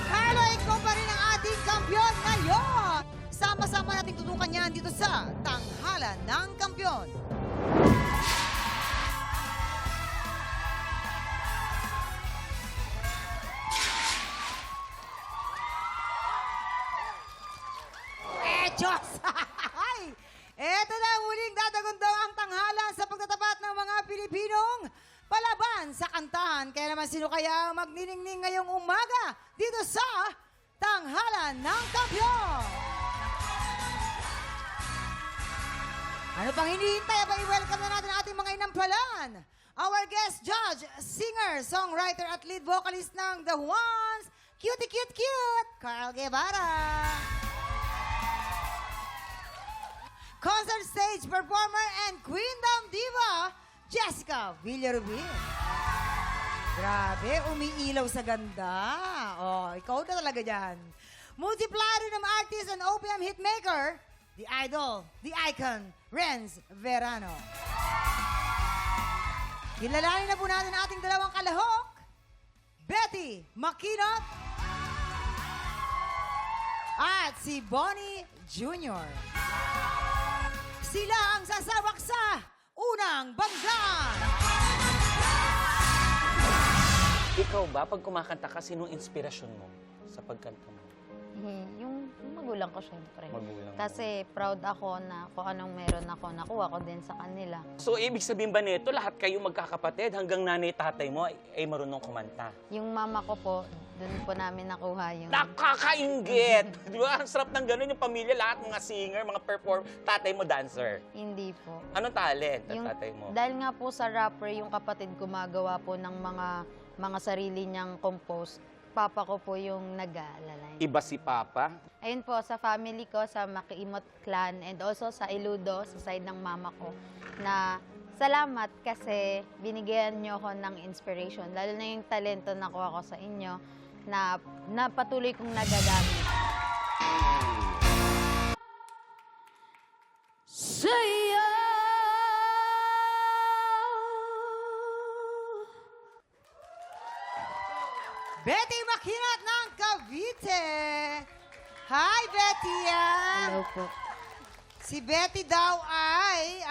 [SPEAKER 4] Carlo Eco pa rin ang ating kampiyon ngayon. Sama-sama nating tutukan yan dito sa Tanghala ng Kampiyon. Diyos! Ay! Eto na, muling dadagundaw ang tanghalan sa pagtatapat ng mga Pilipinong palaban sa kantahan. Kaya naman sino kaya ang magniningning ngayong umaga dito sa Tanghalan ng Kampiyon? Ano pang hinihintay? Aba, i-welcome na natin ang ating mga inampalan. Our guest judge, singer, songwriter at lead vocalist ng The Ones, Cutie Cute Cute, Carl Guevara. Concert stage performer and Queendom Diva, Jessica Villarubin. Grabe, umiilaw sa ganda. Oh, ikaw na talaga dyan. Multi-platinum artist and OPM hitmaker, the idol, the icon, Renz Verano. Kilalanin na po natin ang ating dalawang kalahok, Betty Makinot at si Bonnie Jr. Sila ang sasabak sa unang banggan.
[SPEAKER 6] Ikaw ba, pag kumakanta ka, sinong inspirasyon mo sa pagkanta mo?
[SPEAKER 10] Yung magulang ko, syempre.
[SPEAKER 6] Magulang mo.
[SPEAKER 10] Kasi proud ako na kung anong meron ako, nakuha ko din sa kanila.
[SPEAKER 6] So, ibig sabihin ba nito, lahat kayo magkakapatid hanggang nanay-tatay mo ay marunong kumanta?
[SPEAKER 10] Yung mama ko po, doon po namin nakuha yung...
[SPEAKER 6] Nakakaingit! Di ba? Ang sarap ng ganun, yung pamilya, lahat mga singer, mga perform, tatay mo dancer.
[SPEAKER 10] Hindi po.
[SPEAKER 6] Anong talent ang
[SPEAKER 10] Yung,
[SPEAKER 6] tatay mo?
[SPEAKER 10] dahil nga po sa rapper, yung kapatid gumagawa po ng mga sarili niyang compose. Papa ko po yung nag-aalala.
[SPEAKER 6] Iba si Papa?
[SPEAKER 10] Ayun po, sa family ko, sa Makiimot clan, and also sa Iludo, sa side ng mama ko, na salamat kasi binigyan niyo ako ng inspiration. Lalo na yung talento na kuha ko sa inyo, na patuloy kong nagagamit.
[SPEAKER 9] Sa'yo
[SPEAKER 4] Betty Makinot ng Cavite. Hi, Betty.
[SPEAKER 10] Hello po.
[SPEAKER 4] Si Betty daw ay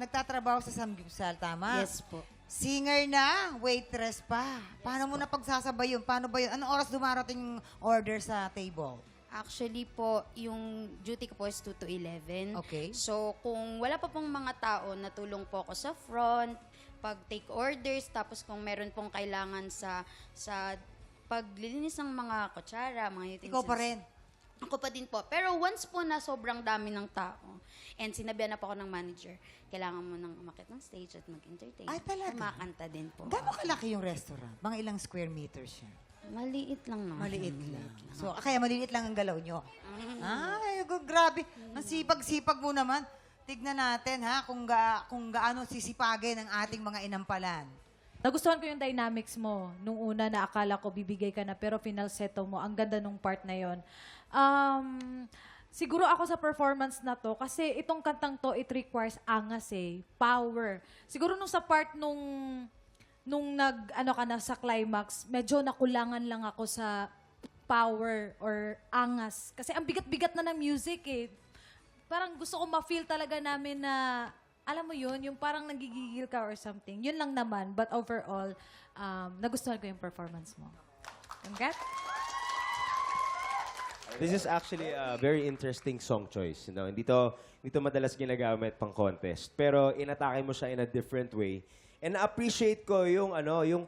[SPEAKER 4] nagtatrabaho sa Samgyupsal, tama?
[SPEAKER 9] Yes po.
[SPEAKER 4] Singer na, waitress pa. Paano mo na pagsasabay yun? Paano ba yun? Anong oras dumarating yung order sa table?
[SPEAKER 11] Actually po, yung duty ko po is 2 to 11.
[SPEAKER 4] Okay.
[SPEAKER 11] So, kung wala pa pong mga tao, natulong po ako sa front, pag take orders, tapos kung meron pong kailangan sa paglilinis ng mga kutsara, mga utensils.
[SPEAKER 4] Ikaw pa rin?
[SPEAKER 11] Ako pa din po. Pero once po na sobrang dami ng tao, and sinabihan na po ako ng manager, kailangan mo nang umakit ng stage at mag-entertain.
[SPEAKER 4] Ay, talaga?
[SPEAKER 11] Kumakanta din po.
[SPEAKER 4] Gano'ng kalaki yung restaurant? Mga ilang square meters siya?
[SPEAKER 11] Maliit lang naman.
[SPEAKER 4] Maliit lang. So, kaya maliit lang ang galaw nyo. Ay, grabe. Ang sipag-sipag mo naman. Tignan natin, ha, kung gaano sisipagin ang ating mga inampalan.
[SPEAKER 3] Nagustuhan ko yung dynamics mo. Nung una na akala ko bibigay ka na, pero finalsetto mo. Ang ganda nung part na yon. Siguro ako sa performance na to, kasi itong kantang to, it requires angas power. Siguro nung sa part nung ka na sa climax, medyo nakulangan lang ako sa power or angas. Kasi ang bigat-bigat na ng music Parang gusto ko ma-feel talaga namin na, alam mo yun, yung parang nagigigil ka or something. Yun lang naman. But overall, nagustuhan ko yung performance mo. Congrats.
[SPEAKER 12] This is actually a very interesting song choice. You know? Hindi to madalas ginagamit pang contest. Pero inatake mo siya in a different way. And na-appreciate ko yung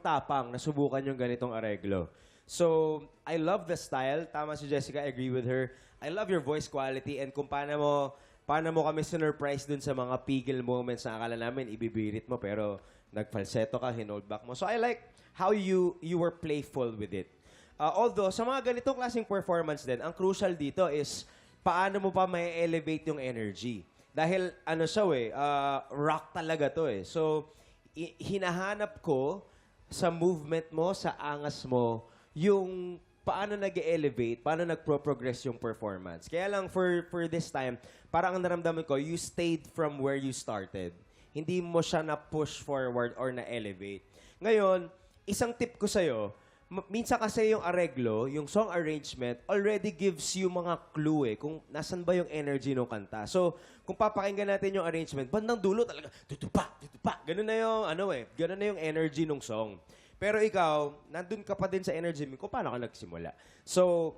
[SPEAKER 12] tapang na subukan yung ganitong areglo. So, I love the style. Tama si Jessica, I agree with her. I love your voice quality and kung paano mo kami sinurprise dun sa mga pigil moments na akala namin ibibirit mo pero nag-falsetto ka, hinold back mo. So, I like how you were playful with it. Although, sa mga ganitong klaseng performance din, ang crucial dito is paano mo pa may elevate yung energy. Dahil, rock talaga to So, hinahanap ko sa movement mo, sa angas mo, yung paano nag-elevate, paano nag-progress yung performance. Kaya lang, for this time, parang ang naramdaman ko, you stayed from where you started. Hindi mo siya na-push forward or na-elevate. Ngayon, isang tip ko sa'yo, minsan kasi yung areglo, yung song arrangement, already gives you mga clue kung nasan ba yung energy ng kanta. So, kung papakinggan natin yung arrangement, bandang dulo talaga, tutupa. Ganun na yung, ganun na yung energy ng song. Pero ikaw, nandun ka pa din sa energy mo kung paano ka nagsimula. So,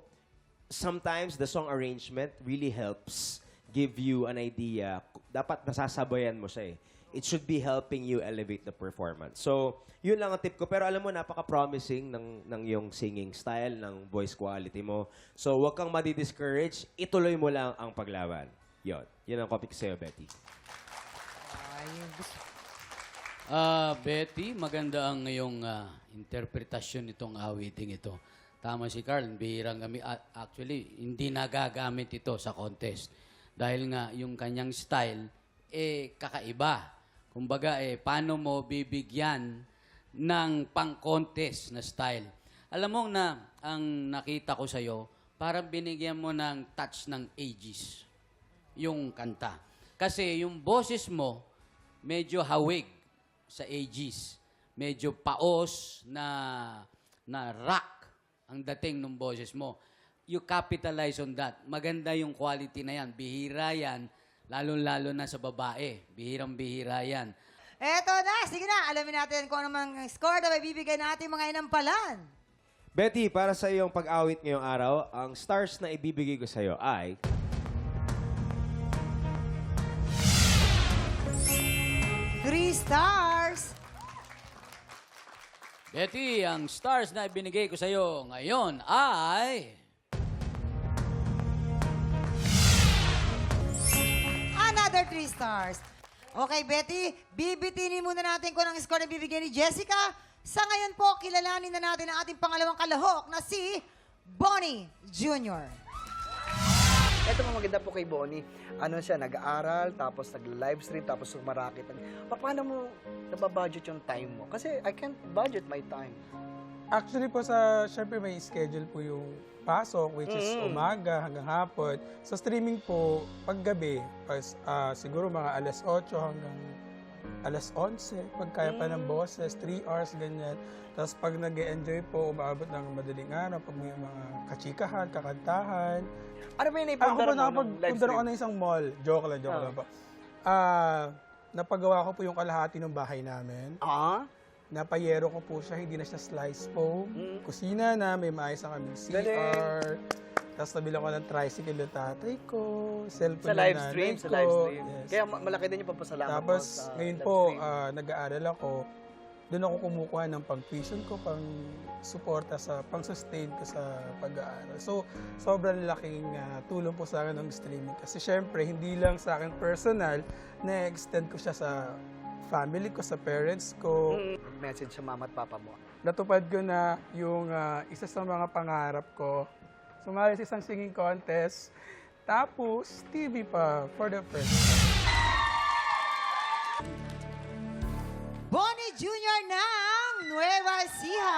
[SPEAKER 12] sometimes the song arrangement really helps give you an idea. Dapat nasasabayan mo siya eh. It should be helping you elevate the performance. So, yun lang ang tip ko. Pero alam mo, napaka-promising ng yung singing style, ng voice quality mo. So, huwag kang madi-discourage. Ituloy mo lang ang paglaban. Yun ang copy ko sa'yo, Betty.
[SPEAKER 13] Betty, maganda ang iyong interpretasyon nitong awiting ito. Tama si Carl, bihirang kami. Actually, hindi nagagamit ito sa contest. Dahil nga, yung kanyang style, kakaiba. Kumbaga, paano mo bibigyan ng pang-contest na style? Alam mo na, ang nakita ko sa'yo, parang binigyan mo ng touch ng ages yung kanta. Kasi yung boses mo, medyo hawig sa ages. Medyo paos na rock ang dating ng boses mo. You capitalize on that. Maganda yung quality na yan. Bihira yan. Lalo-lalo na sa babae. Bihirang-bihira yan.
[SPEAKER 4] Eto na, sige na. Alamin natin kung ano mang score na may bibigay natin mga inampalan.
[SPEAKER 12] Betty, para sa iyong pag-awit ngayong araw, ang stars na ibibigay ko sa'yo ay...
[SPEAKER 4] 3 stars.
[SPEAKER 13] Betty, ang stars na ibinigay ko sa'yo ngayon ay...
[SPEAKER 4] Another 3 stars. Okay, Betty, bibitinin muna natin kung ang score na bibigyan ni Jessica. Sa ngayon po, kilalanin na natin ang ating pangalawang kalahok na si Bonnie Jr.
[SPEAKER 14] Ito mo maganda po kay Bonnie. Ano siya, nag-aaral, tapos nag-livestream, tapos sumarakit. Paano mo nababudget yung time mo? Kasi I can't budget my time.
[SPEAKER 15] Actually po syempre may schedule po yung pasok, which is umaga hanggang hapon. Sa streaming po, paggabi, siguro mga alas 8 hanggang alas 11, pag kaya pa ng boses, 3 hours, ganyan. Tapos pag nag-enjoy po, umaabot ng madaling araw, pag may mga kachikahan, kakantahan.
[SPEAKER 14] Ano ba yung naipundar mo nung
[SPEAKER 15] Nakapundar ako ng isang mall. Joke lang po. Napagawa ko po yung kalahati ng bahay namin. Napayero ko po siya, hindi na siya slice foam. Kusina na, may maayos na kaming CR. Tapos nabilang ko ng tricycle ng tatay ko, cellphone ng nanay ko.
[SPEAKER 14] Sa live stream.
[SPEAKER 15] Yes.
[SPEAKER 14] Kaya malaki din yung papasalamat
[SPEAKER 15] Tapos
[SPEAKER 14] mo sa
[SPEAKER 15] ngayon
[SPEAKER 14] live
[SPEAKER 15] po,
[SPEAKER 14] stream.
[SPEAKER 15] nag-aaral ako. Doon ako kumukuha ng pang-tuition ko, pang-suporta pang-sustain ko sa pag-aaral. So, sobrang laking tulong po sa akin ng streaming. Kasi syempre, hindi lang sa akin personal, na-extend ko siya sa family ko, sa parents ko.
[SPEAKER 14] Message sa mama at papa mo.
[SPEAKER 15] Natupad ko na yung isa sa mga pangarap ko. Sumali sa isang singing contest. Tapos, TV pa for the first time.
[SPEAKER 4] Bonnie Jr. ng Nueva Ecija.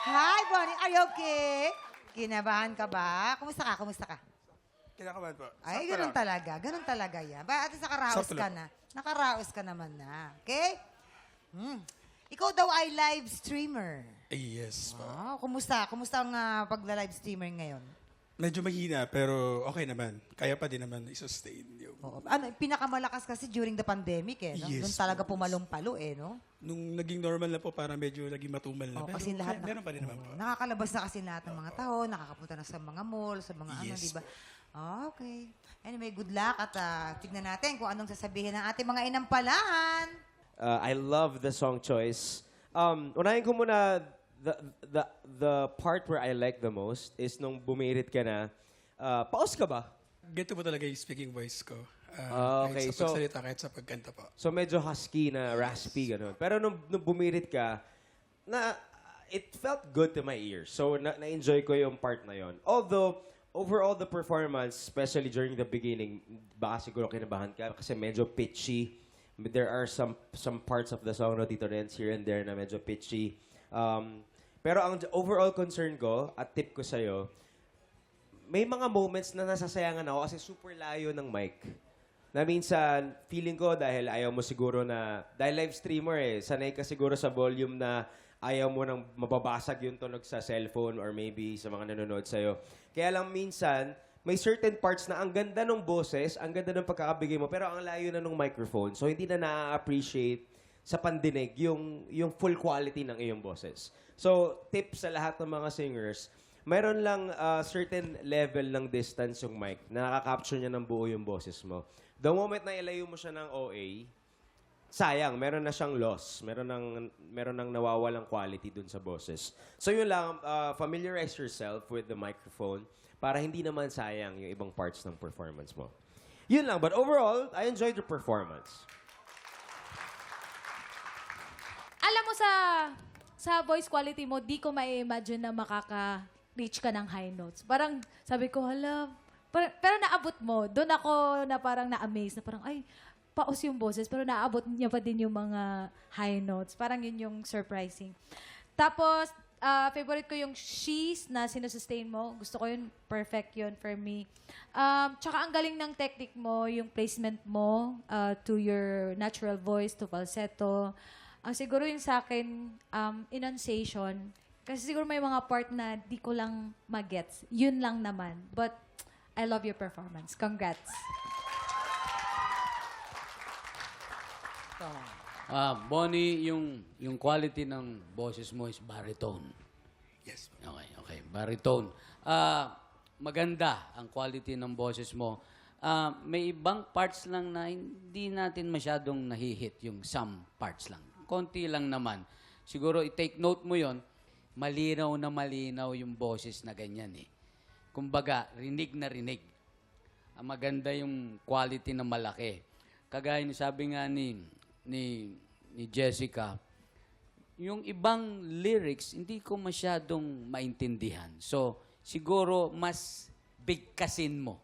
[SPEAKER 4] Hi, Bonnie. Are you okay? Kinabahan ka ba? Kumusta ka?
[SPEAKER 15] Kinakabahan po.
[SPEAKER 4] Ay, ganun talaga yan. Bakit nakaraos ka na? Nakaraos ka naman na. Okay? Ikaw daw ay live streamer.
[SPEAKER 15] Yes po.
[SPEAKER 4] Kumusta? Kumusta ang pagla-live streamer ngayon?
[SPEAKER 15] Medyo mahina, pero okay naman. Kaya pa din naman i-sustain.
[SPEAKER 4] Pinakamalakas kasi during the pandemic no?
[SPEAKER 15] Yes,
[SPEAKER 4] Doon talaga pumalong-palo no?
[SPEAKER 15] Nung naging normal na po, para medyo naging matumal na.
[SPEAKER 4] Kasi lahat
[SPEAKER 15] meron pa din naman po.
[SPEAKER 4] Nakakalabas na kasi lahat ng mga tao, nakakapunta na sa mga mall, sa mga
[SPEAKER 15] Yes,
[SPEAKER 4] di ba? Okay. Anyway, good luck at tignan natin kung anong sasabihin ng ating mga inampalan.
[SPEAKER 12] I love the song choice. Unahin ko muna, the part where I like the most is nung bumirit ka na, paus ka ba?
[SPEAKER 15] Ganito po talaga yung speaking voice ko.
[SPEAKER 12] Okay,
[SPEAKER 15] kahit sa pagsalita, kahit sa pagkanta po.
[SPEAKER 12] So medyo husky na, raspy, gano'n. Pero nung bumirit ka, it felt good to my ears. So na-enjoy ko yung part na yon. Although, overall the performance, especially during the beginning, baka siguro kinabahan ka kasi medyo pitchy. There are some parts of the song, no, Tito Renz, here and there na medyo pitchy. Pero ang overall concern ko at tip ko sa'yo, may mga moments na nasasayangan ako kasi super layo ng mic. Na minsan, feeling ko dahil ayaw mo siguro dahil live streamer sanay ka siguro sa volume na ayaw mo nang mababasag yung tunog sa cellphone or maybe sa mga nanonood sa'yo. Kaya lang minsan, may certain parts na ang ganda ng boses, ang ganda ng pagkakabigay mo, pero ang layo na ng microphone. So, hindi na na-appreciate sa pandinig yung full quality ng iyong boses. So, tip sa lahat ng mga singers, mayroon lang certain level ng distance yung mic na nakaka-capture niya ng buo yung boses mo. The moment na ilayo mo siya ng OA, sayang, meron na siyang loss. Meron nang nawawalang quality dun sa boses. So yun lang, familiarize yourself with the microphone para hindi naman sayang yung ibang parts ng performance mo. Yun lang. But overall, I enjoyed the performance.
[SPEAKER 5] Alam mo sa voice quality mo, di ko ma-imagine na makaka-reach ka ng high notes. Parang sabi ko, hala, pero naabot mo. Doon ako na parang na-amaze na parang, ay, paos yung boses, pero naabot niya pa din yung mga high notes. Parang yun yung surprising. Tapos, favorite ko yung she's na sinusustain mo. Gusto ko yun, perfect yun for me. Tsaka ang galing ng technique mo, yung placement mo to your natural voice, to falsetto. Siguro yung sa akin, enunciation. Kasi siguro may mga part na di ko lang magets. Yun lang naman. But I love your performance. Congrats.
[SPEAKER 13] Bonnie, yung quality ng boses mo is baritone.
[SPEAKER 8] Yes.
[SPEAKER 13] Okay. Baritone. Maganda ang quality ng boses mo. May ibang parts lang na hindi natin masyadong nahihit, yung some parts lang. Konti lang naman. Siguro i-take note mo yon, malinaw na malinaw yung boses na ganyan eh. Kumbaga, rinig na rinig. Maganda yung quality na malaki. Kagaya ni sabi nga ni Jessica, yung ibang lyrics, hindi ko masyadong maintindihan. So, siguro mas bigkasin mo.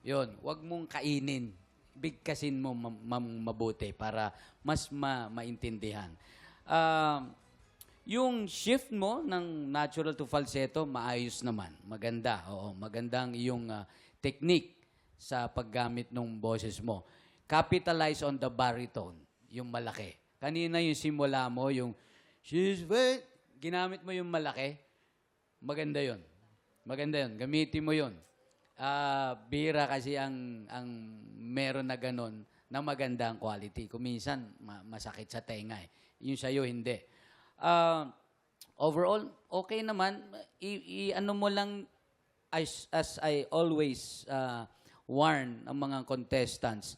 [SPEAKER 13] Yun, wag mong kainin. Bigkasin mo mabuti para mas maintindihan. Yung shift mo ng natural to falsetto, maayos naman. Maganda. Oo, magandang iyong technique sa paggamit ng boses mo. Capitalize on the baritone, yung malaki. Kanina yung simula mo, yung she's wait, ginamit mo yung malaki. Maganda yun. Maganda yun. Gamitin mo yun. Bira kasi ang meron na ganun na maganda ang quality. Kung minsan, masakit sa tenga eh. Yung sa'yo, hindi. Overall, okay naman. Ano mo lang, as I always warn ang mga contestants,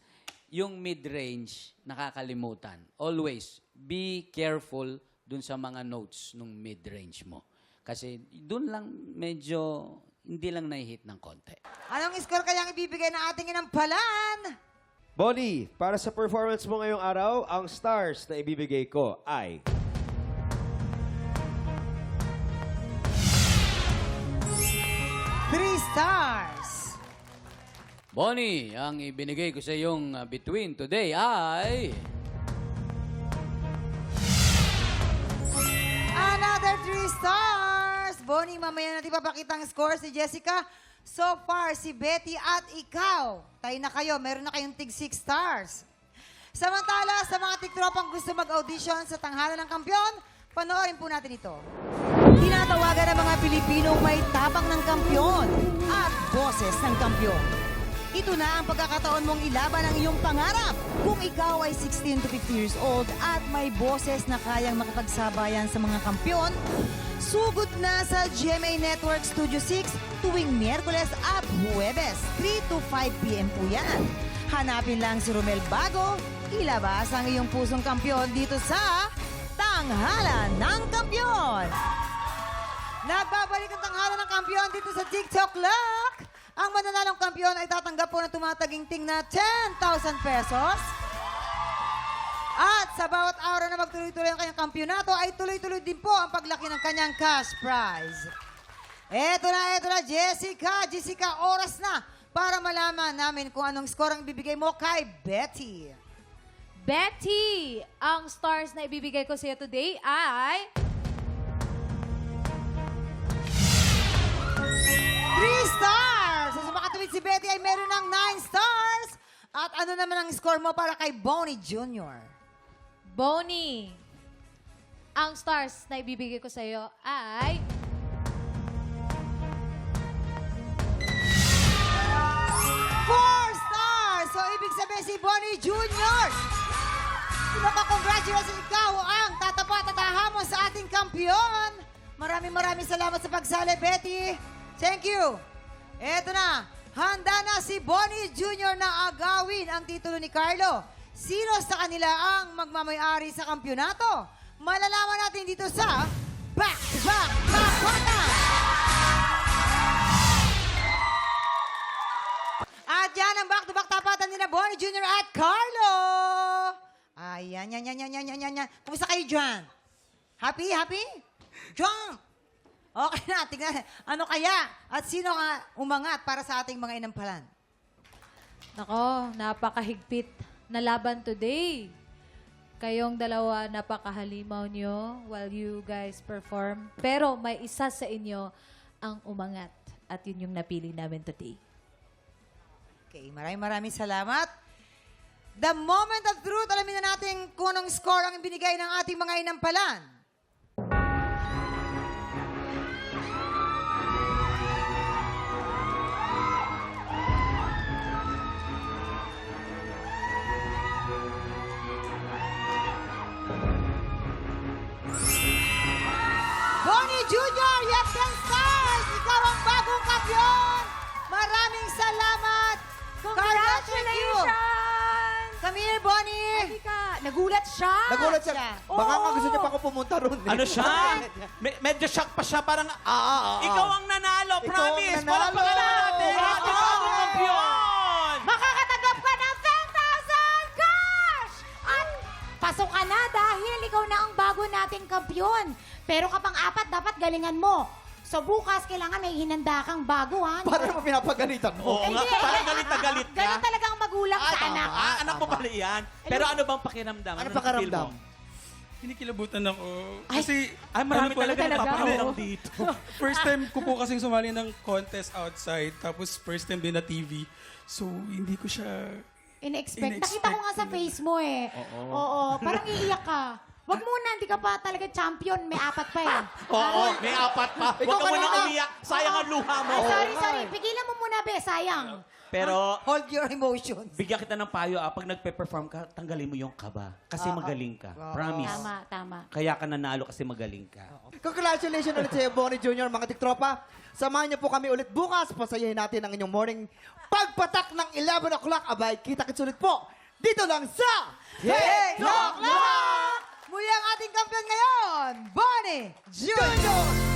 [SPEAKER 13] yung mid-range, nakakalimutan. Always, be careful dun sa mga notes nung mid-range mo. Kasi dun lang medyo hindi lang nahihit ng konti.
[SPEAKER 4] Anong score kayang ibibigay ng ating inampalan?
[SPEAKER 12] Bonnie, para sa performance mo ngayong araw, ang stars na ibibigay ko ay...
[SPEAKER 4] Three stars.
[SPEAKER 13] Bonnie, ang ibinigay ko sa iyong between today ay...
[SPEAKER 4] Another 3 stars. Bonnie, mamaya natin papakita ang score si Jessica. So far, si Betty at ikaw, tayo na kayo. Meron na kayong tig 6 stars. Samantala, sa mga tiktropang gusto mag-audition sa tanghalan ng kampyon, panoorin po natin ito. Tinatawagan ng mga Pilipinong may tapang ng kampyon at boses ng kampyon. Ito na ang pagkakataon mong ilaban ang iyong pangarap. Kung ikaw ay 16 to 50 years old at may boses na kayang makapagsabayan sa mga kampyon, sugod na sa GMA Network Studio 6 tuwing Miyerkules at Huwebes, 3 to 5 p.m. po yan. Hanapin lang si Romel Bago, ilabas ang iyong pusong kampyon dito sa Tanghalan ng Kampyon. Nagbabalik ang Tanghalan ng Kampyon dito sa TikTok Lock. Ang mananalong kampyon ay tatanggap po ng tumataginting na 10,000 pesos. At sa bawat araw na magtuloy-tuloy ang kanyang kampyonato, ay tuloy-tuloy din po ang paglaki ng kanyang cash prize. Eto na, Jessica. Jessica, oras na para malaman namin kung anong score ang ibibigay mo kay Betty.
[SPEAKER 5] Betty, ang stars na ibibigay ko sa iyo today ay...
[SPEAKER 4] 3 stars! So, makatuwid si Betty ay meron ng 9 stars. At ano naman ang score mo para kay Bonnie Jr.?
[SPEAKER 5] Bonnie, ang stars na ibibigay ko sa iyo ay...
[SPEAKER 4] 4 stars! So, ibig sabihin si Bonnie Jr. Congratulations, ikaw ang tatapat at hahamon sa ating kampyon. Maraming salamat sa pagsali, Betty. Thank you. Eto na, handa na si Bonnie Jr. na agawin ang titulo ni Carlo. Sino sa kanila ang magmamayari sa kampyonato? Malalaman natin dito sa Back to Back Tapatan! At yan ang back-to-back tapatan ni na Bonnie Jr. at Carlo! Ayan, yan. Kumusta kayo dyan? Happy? Jump! Okay na, tingnan. Ano kaya? At sino nga umangat para sa ating mga inampalan?
[SPEAKER 5] Nako, napakahigpit na laban today. Kayong dalawa, napakahalimaw nyo while you guys perform. Pero may isa sa inyo ang umangat. At yun yung napili namin today.
[SPEAKER 4] Okay, maraming salamat. The moment of truth, alamin na natin kung anong score ang binigay ng ating mga inampalan. Bonnie Jr., yes, 10 stars! Ikaw ang bagong kampiyon! Maraming salamat!
[SPEAKER 3] Congratulations!
[SPEAKER 4] Come here, Bonnie!
[SPEAKER 3] Nagulat siya.
[SPEAKER 1] Nagulat siya. Baka nga gusto niya pa ako pumunta ron.
[SPEAKER 6] Ano siya? Medyo shock pa siya, parang, ikaw ang nanalo, promise.
[SPEAKER 1] ang nanalo.
[SPEAKER 6] Palakpakan natin. Ikaw ang kampiyon.
[SPEAKER 3] Makakatanggap ka ng 10,000 cash! At pasok ka na dahil ikaw na ang bago nating kampiyon. Pero kapang apat, dapat galingan mo. So bukas, kailangan may hinanda kang bago, ha?
[SPEAKER 1] Para naman pinapagalitan mo.
[SPEAKER 6] Oo nga, parang galit na galit ka.
[SPEAKER 3] Ganun talaga ang magulang sa anak.
[SPEAKER 6] Anak mo pala yan. Pero ano bang pakiramdam?
[SPEAKER 1] Ano
[SPEAKER 6] napapil
[SPEAKER 1] pakiramdam?
[SPEAKER 6] mo?
[SPEAKER 15] Kinikilabutan ako. Kasi,
[SPEAKER 6] Marami
[SPEAKER 15] ano po,
[SPEAKER 6] talaga napaparamdam
[SPEAKER 15] oo.
[SPEAKER 6] dito.
[SPEAKER 15] First time ko po kasing sumali ng contest outside. Tapos first time din na TV. So, hindi ko siya...
[SPEAKER 3] In-expect. Nakita ko nga sa face mo eh. Oo. Parang iiyak ka. Wag muna, hindi ka pa talaga champion. May apat pa eh.
[SPEAKER 6] Oo, may apat pa. Huwag ka muna umiyak. Sayang ang luha mo.
[SPEAKER 3] Ay, sorry. Pigilan mo muna, be. Sayang.
[SPEAKER 6] Pero,
[SPEAKER 4] Hold your emotions.
[SPEAKER 6] bigyan kita ng payo, pag nagpe-perform ka, tanggalin mo yung kaba. Kasi magaling ka. Promise.
[SPEAKER 3] Tama.
[SPEAKER 6] Kaya ka nanalo kasi magaling ka.
[SPEAKER 1] Congratulations ulit sa Bonnie Jr., mga tiktropa. Samahan niyo po kami ulit bukas. Pasayahin natin ang inyong morning pagpatak ng 11 o'clock. Abay, kita-kits ulit po. Dito lang sa
[SPEAKER 4] TikTok Lang! Muli ang ating kampiyon ngayon, Bonnie Jr.